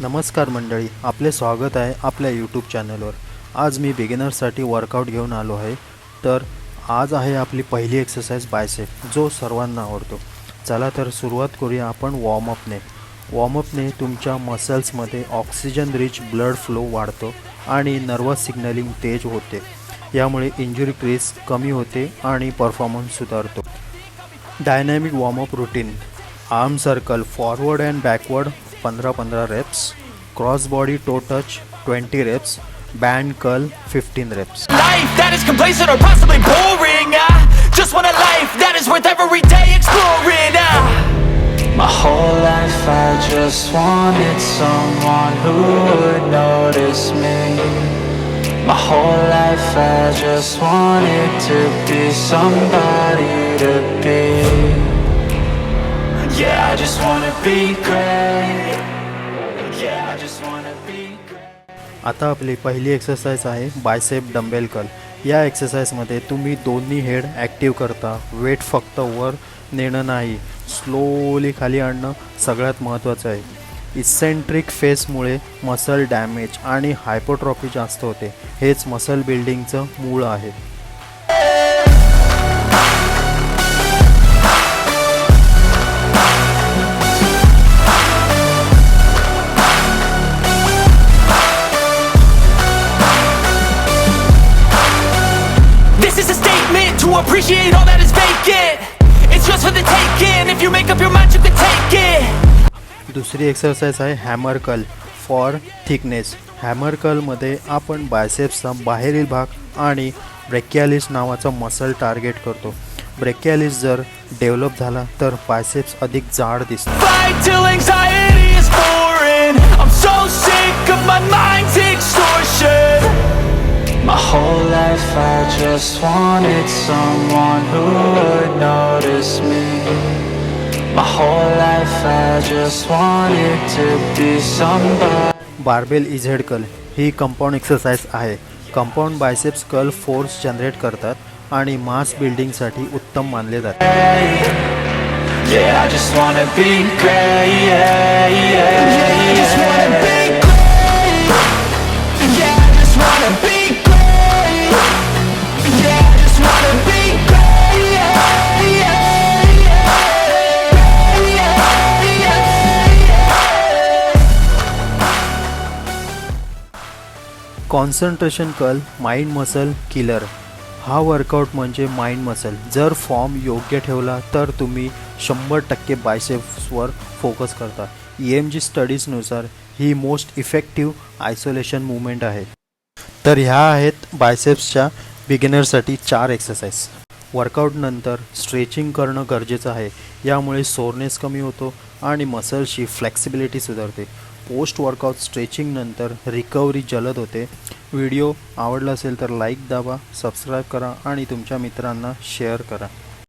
नमस्कार मंडळी, आपले स्वागत आहे आपल्या यूट्यूब चॅनलवर। आज मी बिगिनर्ससाठी वर्कआउट घेऊन आलो आहे। तर आज आहे आपली पहिली एक्सरसाइज बायसेप, जो सर्वांना आवडतो। चला तर सुरुवात करूया आपण वॉर्मअपने तुमच्या मसल्समध्ये ऑक्सिजन रिच ब्लड फ्लो वाढतो आणि नर्वस सिग्नलिंग तेज होते। यामुळे इंजुरी रिस्क कमी होते आणि परफॉर्मन्स सुधारतो। Dynamic warm up routine: arm circle forward and backward 15-15 reps, cross body toe touch 20 reps, band curl 15 reps. Life that is complacent or possibly boring. I just want a life that is worth every day exploring. My whole life I just wanted someone who would notice me. My whole life I just wanted to be somebody to be. Yeah, I just wanna be great. Yeah, I just wanna be great. आता आपली पहिली exercise आहे bicep dumbbell curl. या एक्सरसाइजमध्ये तुम्ही दोन्ही head active करता। Weight फक्त वर नेणं नाही, स्लोली खाली आणणं सगळ्यात महत्त्वाचं आहे। इसेंट्रिक फेसमुळे मसल डॅमेज आणि हायपोट्रॉफी जास्त होते। हेच मसल बिल्डिंगचं मूळ आहे। To appreciate all that is vacant. It's just for the taking. If you make up your mind, you can take it. दुसरी एक्सरसाइज आहे hammer curl for thickness. Hammer कर्लमध्ये आपण बायसेप्सचा बाहेरील भाग आणि ब्रेकियालिस नावाचा मसल टार्गेट करतो। ब्रेकियालिस जर डेव्हलप झाला तर बायसेप्स अधिक जाड दिसतात। Fight till anxiety is foreign. I'm so sick of my mind's extortion. My whole life I just wanted someone who would notice me. My whole life I just wanted to be somebody. Barbell EZ curl ही compound exercise आहे। Compound biceps curl force generate करतात आणि मास बिल्डिंगसाठी उत्तम मानले जाते। Yeah, I just wanna be great. Yeah, I just wanna be great. Yeah, I just wanna be great. Yeah, I just wanna be great. Concentration curl mind muscle killer. हा workout म्हणजे mind muscle. जर form योग्य ठेवला तर तुम्ही 100% बायसेप्सवर focus करता। EMG स्टडीजनुसार ही most effective isolation movement आहे। तर ह्या आहेत बायसेप्सच्या बिगिनरसाठी 4 एक्सरसाइज। वर्कआउटनंतर स्ट्रेचिंग करणं गरजेचं आहे। यामुळे सोरनेस कमी होतो आणि मसल्सची फ्लेक्सिबिलिटी सुधारते। पोस्ट वर्कआउट स्ट्रेचिंगनंतर रिकव्हरी जलद होते। व्हिडिओ आवडला असेल तर लाईक दाबा, सबस्क्राईब करा आणि तुमच्या मित्रांना शेअर करा।